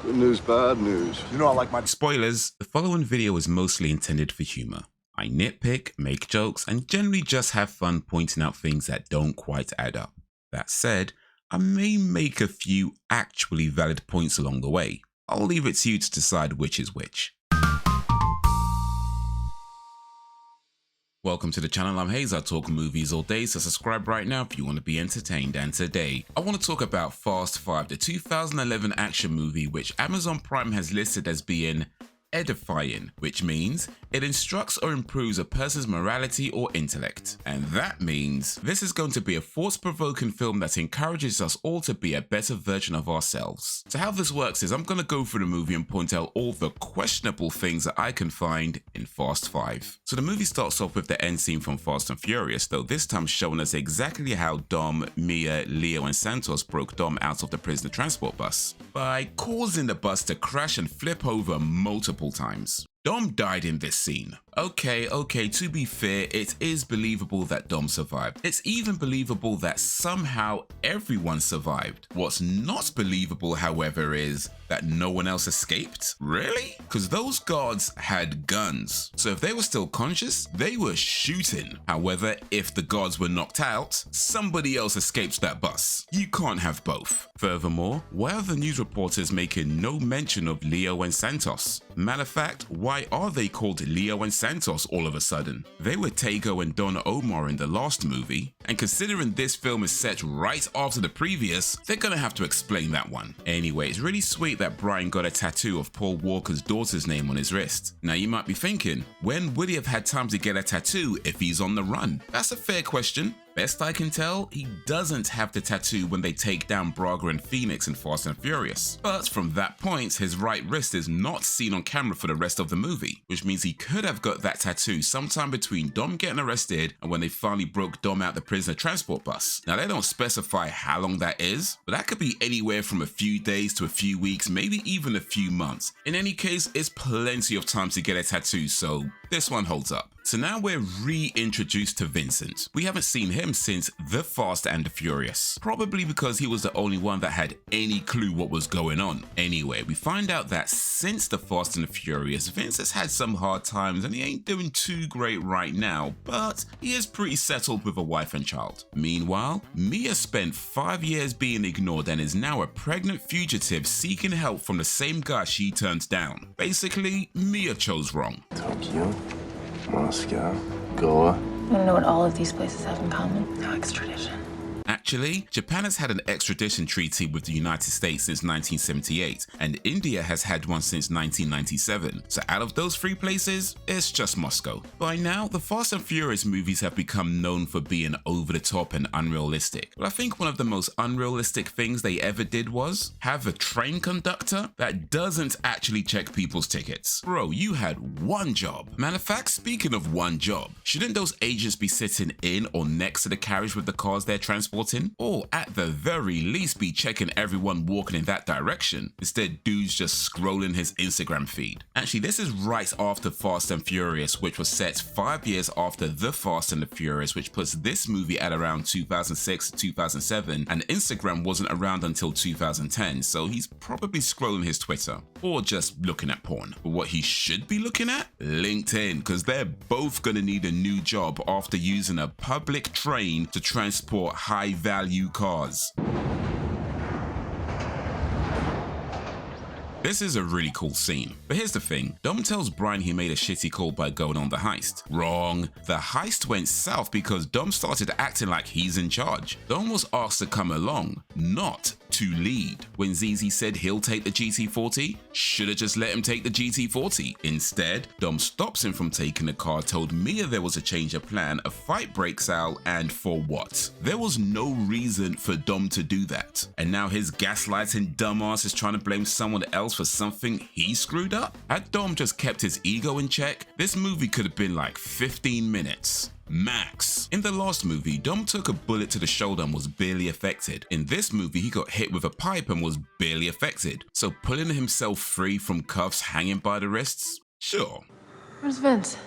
Good news, bad news. You know I like my... Spoilers, the following video is mostly intended for humor. I nitpick, make jokes, and generally just have fun pointing out things that don't quite add up. That said, I may make a few actually valid points along the way. I'll leave it to you to decide which is which. Welcome to the channel, I'm Hayes, I talk movies all day, so subscribe right now if you want to be entertained. And today, I want to talk about Fast 5, the 2011 action movie which Amazon Prime has listed as being edifying, which means it instructs or improves a person's morality or intellect. And that means this is going to be a thought-provoking film that encourages us all to be a better version of ourselves. So how this works is I'm going to go through the movie and point out all the questionable things that I can find in Fast 5. So the movie starts off with the end scene from Fast and Furious, though this time showing us exactly how Dom, Mia, Leo and Santos broke Dom out of the prisoner transport bus by causing the bus to crash and flip over multiple times. Dom died in this scene. Okay, to be fair, it is believable that Dom survived. It's even believable that somehow everyone survived. What's not believable, however, is that no one else escaped? Really? Because those guards had guns. So if they were still conscious, they were shooting. However, if the guards were knocked out, somebody else escaped that bus. You can't have both. Furthermore, why are the news reporters making no mention of Leo and Santos? Matter of fact, why are they called Leo and Santos all of a sudden? They were Tego and Don Omar in the last movie, and considering this film is set right after the previous, they're gonna have to explain that one. Anyway, it's really sweet that Brian got a tattoo of Paul Walker's daughter's name on his wrist. Now you might be thinking, when would he have had time to get a tattoo if he's on the run? That's a fair question. Best I can tell, he doesn't have the tattoo when they take down Braga and Phoenix in Fast and Furious. But from that point, his right wrist is not seen on camera for the rest of the movie, which means he could have got that tattoo sometime between Dom getting arrested and when they finally broke Dom out the prisoner transport bus. Now they don't specify how long that is, but that could be anywhere from a few days to a few weeks, maybe even a few months. In any case, it's plenty of time to get a tattoo, so this one holds up. So now we're reintroduced to Vincent. We haven't seen him since The Fast and the Furious, probably because he was the only one that had any clue what was going on. Anyway, we find out that since The Fast and the Furious, Vince has had some hard times and he ain't doing too great right now, but he is pretty settled with a wife and child. Meanwhile, Mia spent 5 years being ignored and is now a pregnant fugitive seeking help from the same guy she turned down. Basically, Mia chose wrong. Tokyo, Moscow, Goa. I don't know what all of these places have in common. No extradition. Actually, Japan has had an extradition treaty with the United States since 1978, and India has had one since 1997. So out of those three places, it's just Moscow. By now, the Fast and Furious movies have become known for being over the top and unrealistic. But I think one of the most unrealistic things they ever did was have a train conductor that doesn't actually check people's tickets. Bro, you had one job. Matter of fact, speaking of one job, shouldn't those agents be sitting in or next to the carriage with the cars they're transporting? Or at the very least be checking everyone walking in that direction. Instead, dude's just scrolling his Instagram feed. Actually, this is right after Fast and Furious, which was set 5 years after The Fast and the Furious, which puts this movie at around 2006 to 2007, and Instagram wasn't around until 2010, so he's probably scrolling his Twitter, or just looking at porn. But what he should be looking at? LinkedIn, because they're both gonna need a new job after using a public train to transport high-value cars. This is a really cool scene, but here's the thing. Dom tells Brian he made a shitty call by going on the heist. Wrong. The heist went south because Dom started acting like he's in charge. Dom was asked to come along, not to lead. When ZZ said he'll take the GT40, should've just let him take the GT40. Instead, Dom stops him from taking the car, told Mia there was a change of plan, a fight breaks out, and for what? There was no reason for Dom to do that. And now his gaslighting dumbass is trying to blame someone else for something he screwed up? Had Dom just kept his ego in check, this movie could have been like 15 minutes. Max. In the last movie, Dom took a bullet to the shoulder and was barely affected. In this movie, he got hit with a pipe and was barely affected. So pulling himself free from cuffs hanging by the wrists? Sure. Where's Vince?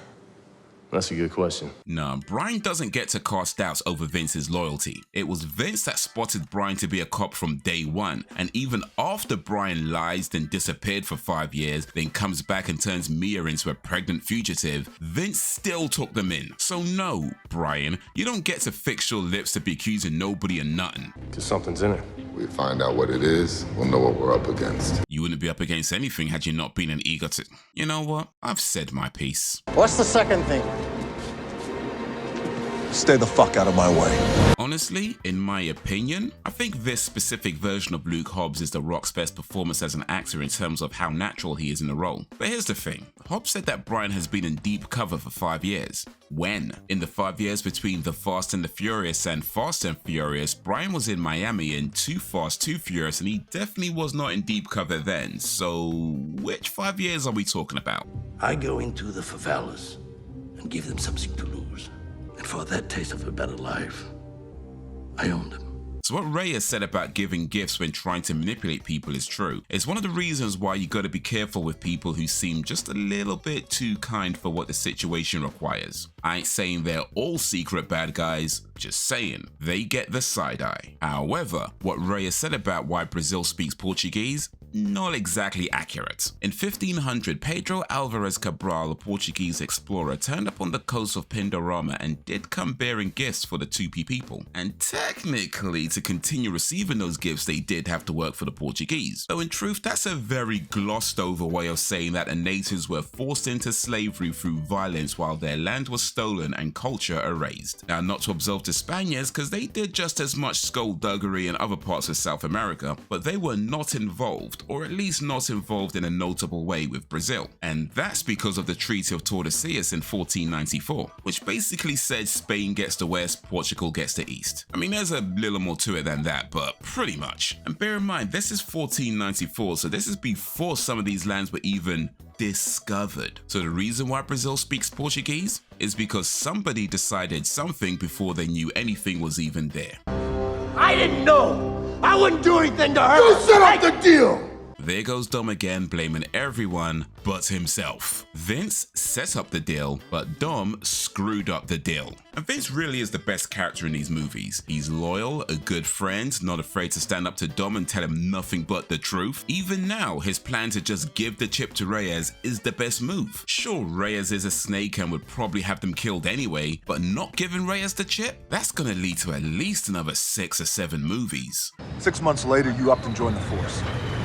That's a good question. No, Brian doesn't get to cast doubts over Vince's loyalty. It was Vince that spotted Brian to be a cop from day one, and even after Brian lies and disappeared for 5 years, then comes back and turns Mia into a pregnant fugitive, Vince still took them in. So no, Brian, you don't get to fix your lips to be accusing nobody of nothing. Cause something's in it. We find out what it is, we'll know what we're up against. You wouldn't be up against anything had you not been an eager to... You know what? I've said my piece. What's the second thing? Stay the fuck out of my way. Honestly, in my opinion, I think this specific version of Luke Hobbs is The Rock's best performance as an actor in terms of how natural he is in the role. But here's the thing, Hobbs said that Brian has been in deep cover for 5 years. When? In the 5 years between The Fast and the Furious and Fast and Furious, Brian was in Miami in Too Fast, Too Furious, and he definitely was not in deep cover then. So, which 5 years are we talking about? I go into the favelas and give them something to lose. And for that taste of a better life, I own them. So what Reyes said about giving gifts when trying to manipulate people is true. It's one of the reasons why you gotta be careful with people who seem just a little bit too kind for what the situation requires. I ain't saying they're all secret bad guys, just saying they get the side eye. However, what Reyes said about why Brazil speaks Portuguese, not exactly accurate. In 1500, Pedro Alvarez Cabral, a Portuguese explorer, turned up on the coast of Pindorama and did come bearing gifts for the Tupi people. And technically, to continue receiving those gifts, they did have to work for the Portuguese. Though in truth, that's a very glossed over way of saying that the natives were forced into slavery through violence while their land was stolen and culture erased. Now, not to absolve the Spaniards, because they did just as much skullduggery in other parts of South America, but they were not involved, or at least not involved in a notable way, with Brazil. And that's because of the Treaty of Tordesillas in 1494, which basically said Spain gets the west, Portugal gets the east. I mean, there's a little more to it than that, but pretty much. And bear in mind, this is 1494, so this is before some of these lands were even discovered. So the reason why Brazil speaks Portuguese is because somebody decided something before they knew anything was even there. I didn't know! I wouldn't do anything to her! You set up the deal! There goes Dom again, blaming everyone but himself. Vince set up the deal, but Dom screwed up the deal. And Vince really is the best character in these movies. He's loyal, a good friend, not afraid to stand up to Dom and tell him nothing but the truth. Even now, his plan to just give the chip to Reyes is the best move. Sure, Reyes is a snake and would probably have them killed anyway, but not giving Reyes the chip? That's gonna lead to at least another 6 or 7 movies. 6 months later, you upped and joined the force.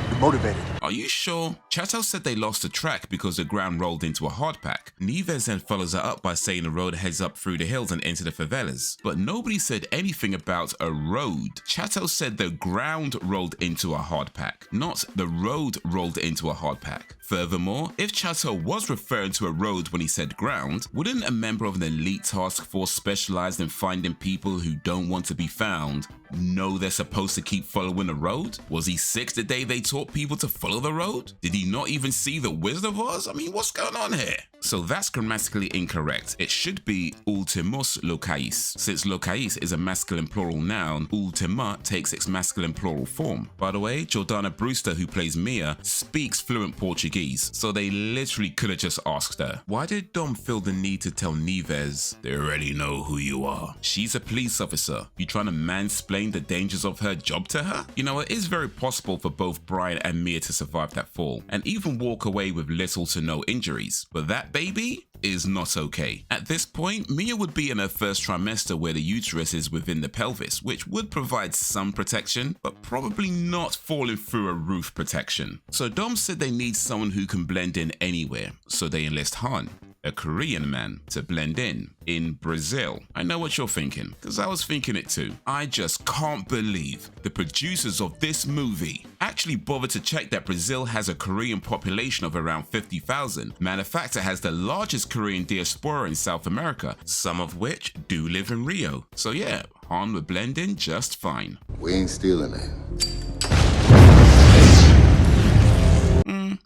You're motivated. Are you sure? Chateau said they lost the track because the ground rolled into a hardpack. Neves then follows that up by saying the road heads up through the hills and into the favelas. But nobody said anything about a road. Chateau said the ground rolled into a hardpack, not the road rolled into a hardpack. Furthermore, if Chateau was referring to a road when he said ground, wouldn't a member of an elite task force specialized in finding people who don't want to be found know they're supposed to keep following the road? Was he sick the day they taught people to follow the road? Did he not even see the Wizard of Oz? I mean, what's going on here? So that's grammatically incorrect. It should be ultimus locais. Since locais is a masculine plural noun, ultima takes its masculine plural form. By the way, Jordana Brewster, who plays Mia, speaks fluent Portuguese, so they literally could have just asked her. Why did Dom feel the need to tell Neves, they already know who you are? She's a police officer. You trying to mansplain the dangers of her job to her? You know, it is very possible for both Brian and Mia to survive that fall, and even walk away with little to no injuries. But that baby is not okay. At this point, Mia would be in her first trimester where the uterus is within the pelvis, which would provide some protection, but probably not falling through a roof protection. So Dom said they need someone who can blend in anywhere, so they enlist Han, a Korean man, to blend in Brazil. I know what you're thinking, because I was thinking it too. I just can't believe the producers of this movie actually bothered to check that Brazil has a Korean population of around 50,000. Matter of fact, it has the largest Korean diaspora in South America, some of which do live in Rio. So yeah, Han would blend in just fine. We ain't stealing that.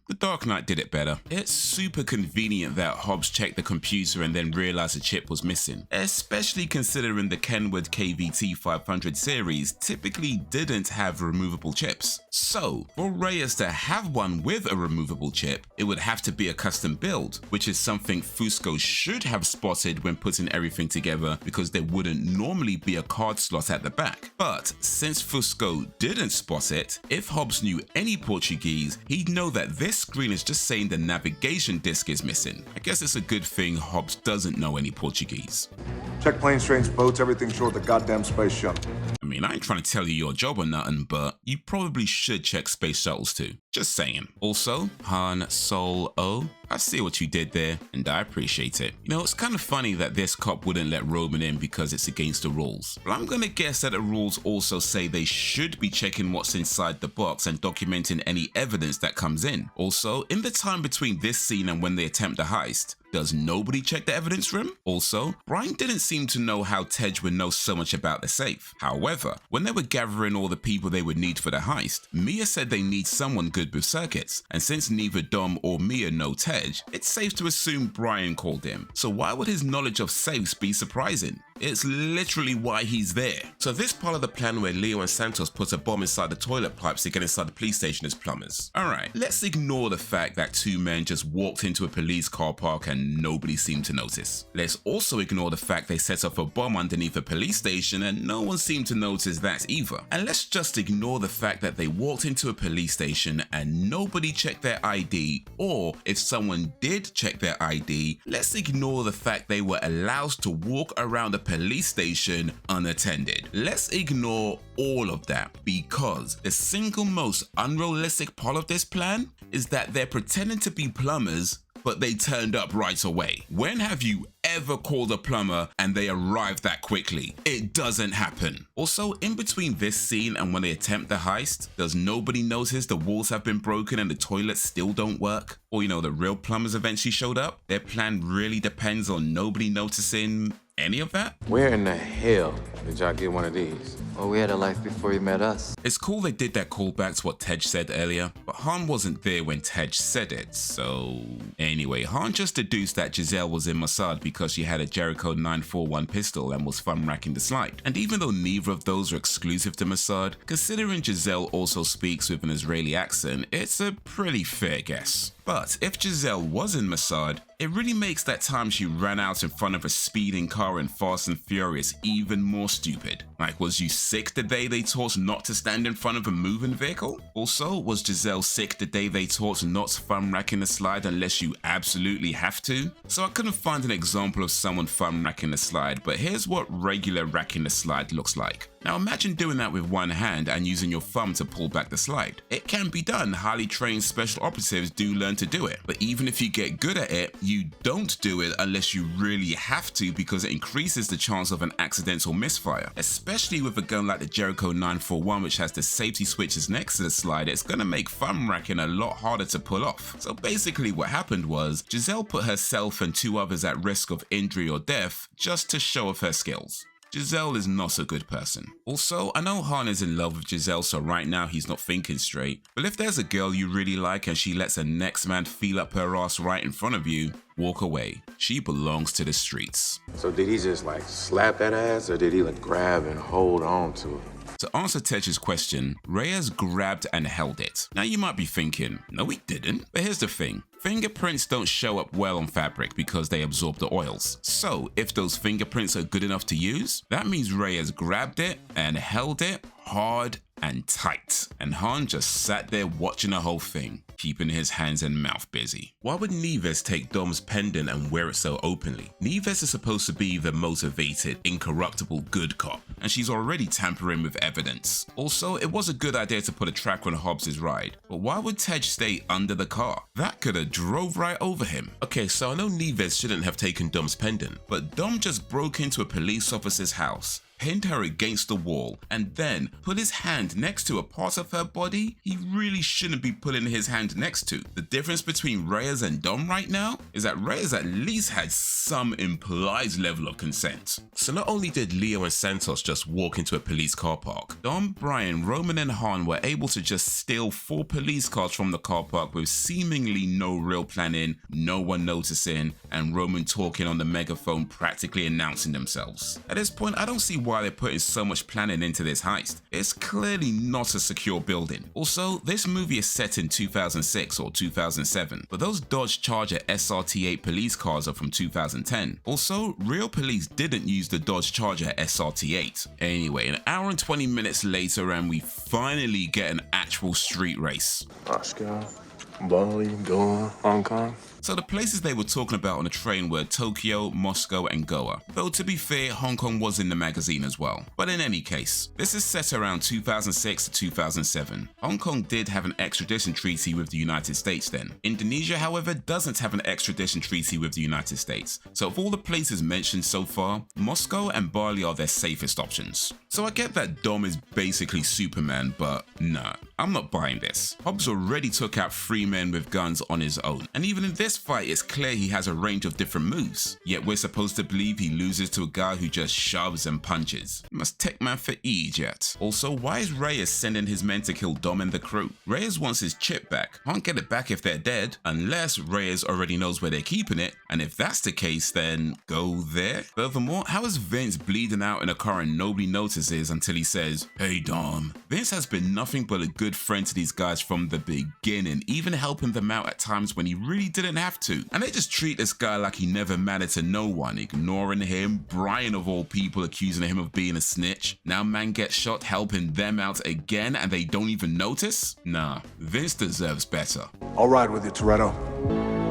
The Dark Knight did it better. It's super convenient that Hobbs checked the computer and then realized a chip was missing, especially considering the Kenwood KVT 500 series typically didn't have removable chips. So, for Reyes to have one with a removable chip, it would have to be a custom build, which is something Fusco should have spotted when putting everything together because there wouldn't normally be a card slot at the back. But since Fusco didn't spot it, if Hobbs knew any Portuguese, he'd know that this screen is just saying the navigation disc is missing. I guess it's a good thing Hobbs doesn't know any Portuguese. Check planes, trains, boats, everything short of the goddamn space shuttle. I mean, I ain't trying to tell you your job or nothing, but you probably should check space shuttles too. Just saying. Also, Han Solo, I see what you did there, and I appreciate it. You know, it's kind of funny that this cop wouldn't let Roman in because it's against the rules. But I'm gonna guess that the rules also say they should be checking what's inside the box and documenting any evidence that comes in. Also, in the time between this scene and when they attempt the heist, does nobody check the evidence room? Also, Brian didn't seem to know how Tej would know so much about the safe. However, when they were gathering all the people they would need for the heist, Mia said they need someone good with circuits, and since neither Dom or Mia know Tej, it's safe to assume Brian called him. So why would his knowledge of safes be surprising? It's literally why he's there. So this part of the plan where Leo and Santos put a bomb inside the toilet pipes to get inside the police station as plumbers. Alright, let's ignore the fact that two men just walked into a police car park and nobody seemed to notice. Let's also ignore the fact they set off a bomb underneath a police station and no one seemed to notice that either. And let's just ignore the fact that they walked into a police station and nobody checked their ID, or if someone did check their ID, let's ignore the fact they were allowed to walk around the police station unattended. Let's ignore all of that because the single most unrealistic part of this plan is that they're pretending to be plumbers but they turned up right away. When have you ever called a plumber and they arrived that quickly? It doesn't happen. Also, in between this scene and when they attempt the heist, does nobody notice the walls have been broken and the toilets still don't work? Or, you know, the real plumbers eventually showed up? Their plan really depends on nobody noticing any of that? Where in the hell did y'all get one of these? Well, we had a life before you met us. It's cool they did that callback to what Tej said earlier, but Han wasn't there when Tej said it, so... Anyway, Han just deduced that Giselle was in Mossad because she had a Jericho 941 pistol and was fun racking the slide. And even though neither of those are exclusive to Mossad, considering Giselle also speaks with an Israeli accent, it's a pretty fair guess. But if Giselle was in Mossad, it really makes that time she ran out in front of a speeding car in Fast and Furious even more stupid. Like, was you sick the day they taught not to stand in front of a moving vehicle? Also, was Giselle sick the day they taught not fun racking the slide unless you absolutely have to? So I couldn't find an example of someone fun racking the slide, but here's what regular racking the slide looks like. Now imagine doing that with one hand and using your thumb to pull back the slide. It can be done, highly trained special operatives do learn to do it. But even if you get good at it, you don't do it unless you really have to because it increases the chance of an accidental misfire. Especially with a gun like the Jericho 941 which has the safety switches next to the slide, it's gonna make thumb racking a lot harder to pull off. So basically what happened was, Giselle put herself and two others at risk of injury or death just to show off her skills. Giselle is not a good person. Also, I know Han is in love with Giselle, so right now he's not thinking straight. But if there's a girl you really like and she lets a next man feel up her ass right in front of you, walk away. She belongs to the streets. So did he just like slap that ass or did he like grab and hold on to it? To answer Tej's question, Reyes grabbed and held it. Now you might be thinking, no he didn't. But here's the thing. Fingerprints don't show up well on fabric because they absorb the oils. So if those fingerprints are good enough to use, that means Reyes grabbed it and held it hard and tight. And Han just sat there watching the whole thing, keeping his hands and mouth busy. Why would Nieves take Dom's pendant and wear it so openly? Nieves is supposed to be the motivated, incorruptible good cop, and she's already tampering with evidence. Also, it was a good idea to put a tracker on Hobbs' ride, but why would Tej stay under the car? That could have drove right over him. Okay, so I know Nieves shouldn't have taken Dom's pendant, but Dom just broke into a police officer's house, pinned her against the wall, and then put his hand next to a part of her body he really shouldn't be putting his hand next to. The difference between Reyes and Dom right now is that Reyes at least had some implied level of consent. So not only did Leo and Santos just walk into a police car park, Dom, Brian, Roman and Han were able to just steal 4 police cars from the car park with seemingly no real planning, no one noticing, and Roman talking on the megaphone practically announcing themselves. At this point, I don't see why they're putting so much planning into this heist. It's clearly not a secure building. Also, this movie is set in 2006 or 2007, but those Dodge Charger SRT8 police cars are from 2010. Also, real police didn't use the Dodge Charger SRT8. Anyway, an hour and 20 minutes later and we finally get an actual street race. Moscow, Bali, Goa, Hong Kong. So the places they were talking about on the train were Tokyo, Moscow and Goa. Though to be fair, Hong Kong was in the magazine as well. But in any case, this is set around 2006 to 2007. Hong Kong did have an extradition treaty with the United States then. Indonesia, however, doesn't have an extradition treaty with the United States. So of all the places mentioned so far, Moscow and Bali are their safest options. So I get that Dom is basically Superman, but nah, I'm not buying this. Hobbs already took out 3 men with guns on his own, and even in this fight it's clear he has a range of different moves, yet we're supposed to believe he loses to a guy who just shoves and punches. Must take man for idiot. Also, why is Reyes sending his men to kill Dom and the crew? Reyes wants his chip back, can't get it back if they're dead, unless Reyes already knows where they're keeping it, and if that's the case then go there? Furthermore, how is Vince bleeding out in a car and nobody notices until he says, "Hey Dom." Vince has been nothing but a good friend to these guys from the beginning, even helping them out at times when he really didn't have to. And they just treat this guy like he never mattered to no one, ignoring him, Brian of all people accusing him of being a snitch. Now man gets shot helping them out again and they don't even notice? Nah, Vince deserves better. I'll ride with you, Toretto.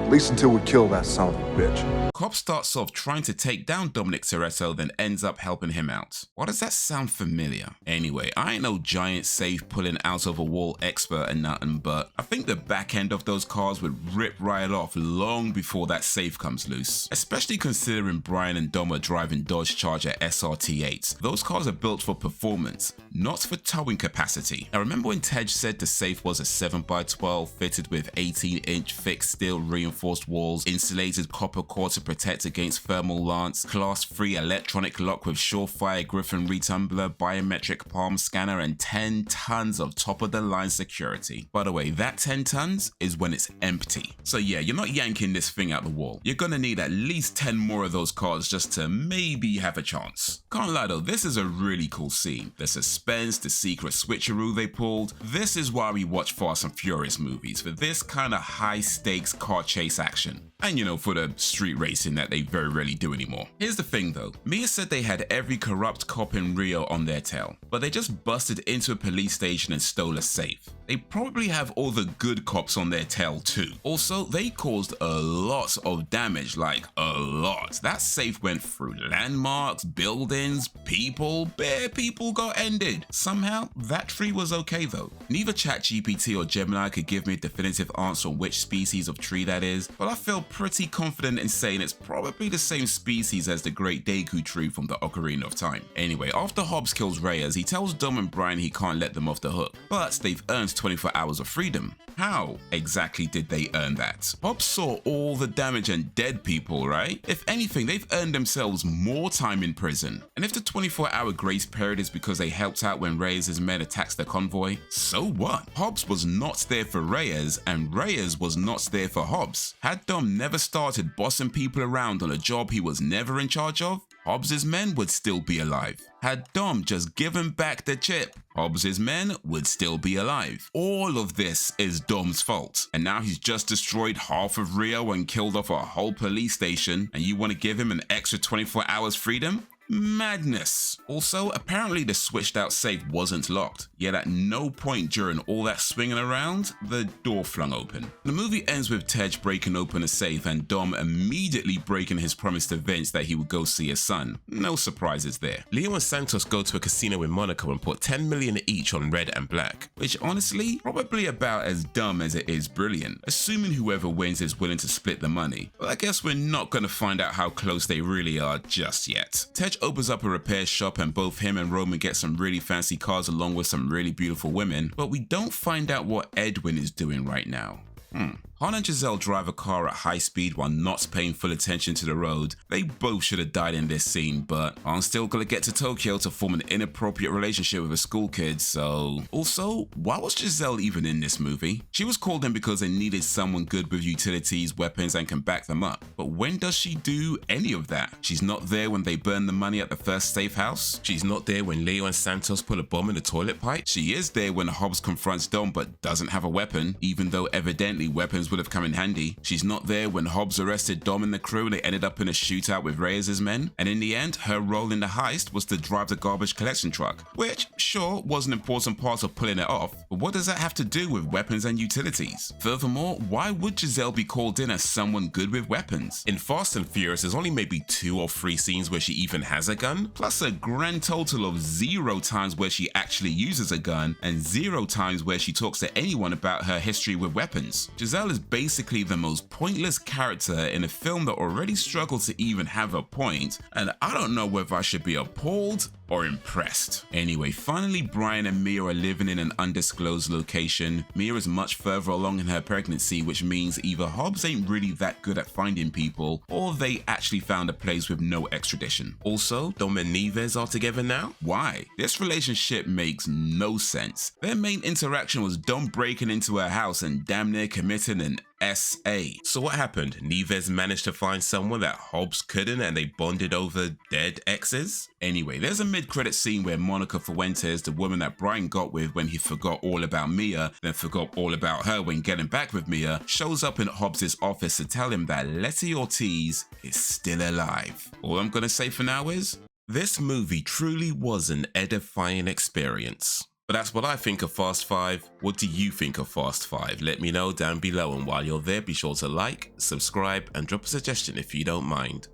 At least until we kill that son of a bitch. Cop starts off trying to take down Dominic Toretto, then ends up helping him out. Why does that sound familiar? Anyway, I ain't no giant safe pulling out of a wall expert and nothing, but I think the back end of those cars would rip right off long before that safe comes loose. Especially considering Brian and Dom are driving Dodge Charger SRT8s. Those cars are built for performance, not for towing capacity. Now remember when Tej said the safe was a 7x12 fitted with 18-inch thick steel reinforced walls, insulated copper core to protect against thermal lance, class 3 electronic lock with surefire Griffin retumbler, biometric palm scanner, and 10 tons of top of the line security. By the way, that 10 tons is when it's empty. So yeah, you're not yanking this thing out the wall. You're gonna need at least 10 more of those cars just to maybe have a chance. Can't lie though, this is a really cool scene. The suspense, the secret switcheroo they pulled. This is why we watch Fast and Furious movies, for this kind of high stakes car chase action. And you know, for the street racing that they very rarely do anymore. Here's the thing though, Mia said they had every corrupt cop in Rio on their tail, but they just busted into a police station and stole a safe. They probably have all the good cops on their tail too. Also, they caused a lot of damage, like a lot. That safe went through landmarks, buildings, people, bare people got ended. Somehow, that tree was okay though. Neither ChatGPT or Gemini could give me a definitive answer on which species of tree that is, but I feel pretty confident in saying it's probably the same species as the Great Deku tree from the Ocarina of Time. Anyway, after Hobbs kills Reyes, he tells Dom and Brian he can't let them off the hook, but they've earned 24 hours of freedom. How exactly did they earn that? Hobbs saw all the damage and dead people, right? If anything, they've earned themselves more time in prison. And if the 24-hour grace period is because they helped out when Reyes' men attacked the convoy, so what? Hobbs was not there for Reyes, and Reyes was not there for Hobbs. Had Dom never started bossing people around on a job he was never in charge of, Hobbs' men would still be alive. Had Dom just given back the chip, Hobbs' men would still be alive. All of this is Dom's fault, and now he's just destroyed half of Rio and killed off a whole police station, and you want to give him an extra 24 hours freedom? Madness. Also, apparently the switched out safe wasn't locked, yet at no point during all that swinging around, the door flung open. The movie ends with Tej breaking open a safe and Dom immediately breaking his promise to Vince that he would go see his son. No surprises there. Leo and Santos go to a casino in Monaco and put 10 million each on red and black, which honestly, probably about as dumb as it is brilliant, assuming whoever wins is willing to split the money. But I guess we're not gonna find out how close they really are just yet. Tej much opens up a repair shop and both him and Roman get some really fancy cars along with some really beautiful women, but we don't find out what Edwin is doing right now. Han and Giselle drive a car at high speed while not paying full attention to the road. They both should have died in this scene, but Han's still gonna get to Tokyo to form an inappropriate relationship with a school kid, so... Also, why was Giselle even in this movie? She was called in because they needed someone good with utilities, weapons, and can back them up. But when does she do any of that? She's not there when they burn the money at the first safe house. She's not there when Leo and Santos put a bomb in the toilet pipe. She is there when Hobbs confronts Dom but doesn't have a weapon, even though evidently weapons would have come in handy. She's not there when Hobbs arrested Dom and the crew and they ended up in a shootout with Reyes' men. And in the end, her role in the heist was to drive the garbage collection truck, which sure was an important part of pulling it off, but what does that have to do with weapons and utilities? Furthermore, why would Giselle be called in as someone good with weapons? In Fast and Furious, there's only maybe 2 or 3 scenes where she even has a gun, plus a grand total of 0 times where she actually uses a gun and 0 times where she talks to anyone about her history with weapons. Giselle is basically the most pointless character in a film that already struggled to even have a point, and I don't know whether I should be appalled or impressed. Anyway, finally Brian and Mia are living in an undisclosed location. Mia is much further along in her pregnancy, which means either Hobbs ain't really that good at finding people, or they actually found a place with no extradition. Also, Dom and Nieves are together now? Why? This relationship makes no sense. Their main interaction was Dom breaking into her house and damn near committing an SA. So what happened? Nieves managed to find someone that Hobbs couldn't and they bonded over dead exes? Anyway, there's a mid-credit scene where Monica Fuentes, the woman that Brian got with when he forgot all about Mia, then forgot all about her when getting back with Mia, shows up in Hobbs' office to tell him that Letty Ortiz is still alive. All I'm gonna say for now is, this movie truly was an edifying experience. But that's what I think of Fast 5. What do you think of Fast 5? Let me know down below, and while you're there, be sure to like, subscribe, and drop a suggestion if you don't mind.